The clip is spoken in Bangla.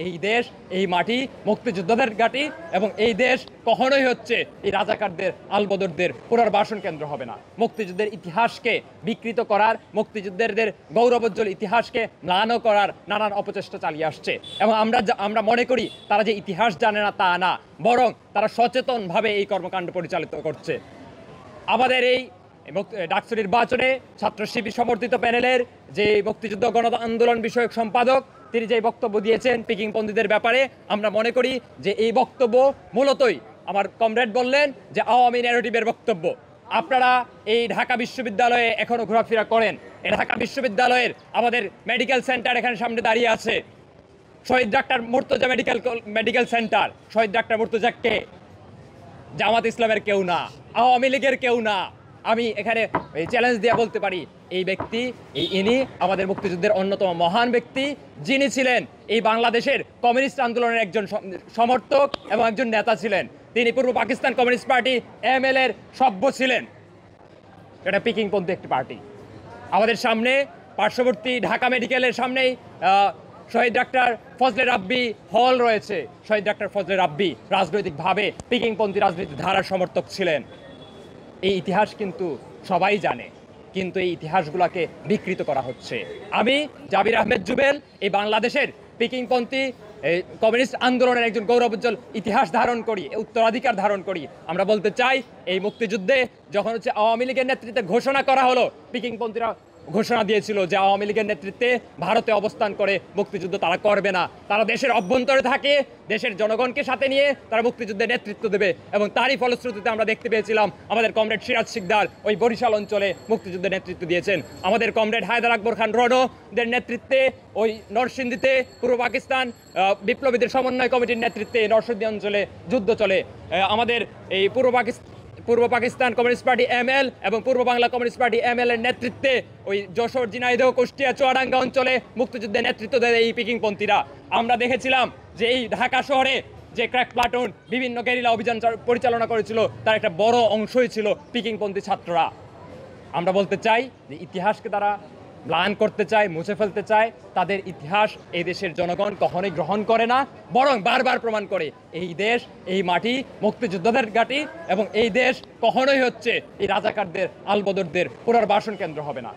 এই দেশ, এই মাটি মুক্তিযোদ্ধাদের ঘাঁটি, এবং এই দেশ কখনোই হচ্ছে এই রাজাকারদের, আলবদরদের পুনর্বাসন কেন্দ্র হবে না। মুক্তিযুদ্ধের ইতিহাসকে বিকৃত করার, মুক্তিযুদ্ধের গৌরবোজ্জ্বল ইতিহাসকে ম্লান করার নানান অপচেষ্টা চালিয়ে আসছে। এবং আমরা মনে করি তারা যে ইতিহাস জানে না তা না, বরং তারা সচেতনভাবে এই কর্মকাণ্ড পরিচালিত করছে। আমাদের এই ডাকসু নির্বাচনে ছাত্র শিবির সমর্থিত প্যানেলের যে মুক্তিযুদ্ধ গণ আন্দোলন বিষয়ক সম্পাদক, তিনি যে বক্তব্য দিয়েছেন পিকিংপন্থীদের ব্যাপারে, আমরা মনে করি যে এই বক্তব্য মূলতই, আমার কমরেড বললেন যে আওয়ামী ন্যারেটিভের বক্তব্য। আপনারা এই ঢাকা বিশ্ববিদ্যালয়ে এখনো ঘোরাফেরা করেন, এই ঢাকা বিশ্ববিদ্যালয়ের আমাদের মেডিকেল সেন্টার এখানে সামনে দাঁড়িয়ে আছে, শহীদ ডাক্তার মুর্তজা মেডিকেল সেন্টার। শহীদ ডাক্তার মুর্তজা কে? জামাত ইসলামের কেউ না, আওয়ামী লীগের কেউ না। আমি এখানে চ্যালেঞ্জ দিয়ে বলতে পারি, এই ব্যক্তি, ইনি আমাদের মুক্তিযুদ্ধের অন্যতম মহান ব্যক্তি, যিনি ছিলেন এই বাংলাদেশের কমিউনিস্ট আন্দোলনের একজন সমর্থক এবং একজন নেতা ছিলেন। তিনি পূর্ব পাকিস্তান কমিউনিস্ট পার্টি ML এর সভ্য ছিলেন। এটা পিকিংপন্থী একটি পার্টি। আমাদের সামনে পার্শ্ববর্তী ঢাকা মেডিকেলের সামনেই শহীদ ডাক্তার ফজলে রাব্বি হল রয়েছে। শহীদ ডাক্তার ফজলে রাব্বি রাজনৈতিকভাবে পিকিংপন্থী রাজনৈতিক ধারার সমর্থক ছিলেন। এই ইতিহাস কিন্তু সবাই জানে, কিন্তু এই ইতিহাসগুলোকে বিকৃত করা হচ্ছে। আমি জাবির আহমেদ জুবেল এই বাংলাদেশের পিকিংপন্থী কমিউনিস্ট আন্দোলনের একজন গৌরবোজ্জ্বল ইতিহাস ধারণ করি, উত্তরাধিকার ধারণ করি। আমরা বলতে চাই, এই মুক্তিযুদ্ধে যখন হচ্ছে আওয়ামী লীগের নেতৃত্বে ঘোষণা করা হলো, পিকিংপন্থীরা ঘোষণা দিয়েছিল যে আওয়ামী লীগের নেতৃত্বে ভারতে অবস্থান করে মুক্তিযুদ্ধ তারা করবে না, তারা দেশের অভ্যন্তরে থাকে, দেশের জনগণকে সাথে নিয়ে তারা মুক্তিযুদ্ধের নেতৃত্ব দেবে। এবং তারই ফলশ্রুতিতে আমরা দেখতে পেয়েছিলাম আমাদের কমরেড সিরাজ শিকদার ওই বরিশাল অঞ্চলে মুক্তিযুদ্ধের নেতৃত্ব দিয়েছেন। আমাদের কমরেড হায়দার আকবর খান রণদের নেতৃত্বে ওই নরসিংদীতে পূর্ব পাকিস্তান বিপ্লবীদের সমন্বয় কমিটির নেতৃত্বে নরসিংদী অঞ্চলে যুদ্ধ চলে। আমাদের এই পূর্ব পাকিস্তান কমিউনিস্ট পার্টি ML এবং পূর্ব বাংলা কমিউনিস্ট পার্টি ML এর নেতৃত্বে ওই যশোর, ঝিনাইদহ, কুষ্টিয়া, চুয়াডাঙ্গা অঞ্চলে মুক্তিযুদ্ধের নেতৃত্ব দেয় এই পিকিংপন্থীরা। আমরা দেখেছিলাম যে এই ঢাকা শহরে যে ক্র্যাক প্লাটুন বিভিন্ন গেরিলা অভিযান পরিচালনা করেছিল, তার একটা বড় অংশই ছিল পিকিংপন্থী ছাত্ররা। আমরা বলতে চাই যে ইতিহাসকে তারা ম্লান করতে চায়, মুছে ফেলতে চায়। তাদের ইতিহাস এই দেশের জনগণ কখনোই গ্রহণ করে না, বরং বারবার প্রমাণ করে এই দেশ, এই মাটি মুক্তিযোদ্ধাদের ঘাঁটি, এবং এই দেশ কখনোই হচ্ছে এই রাজাকারদের, আলবদরদের পুনর্বাসন কেন্দ্র হবে না।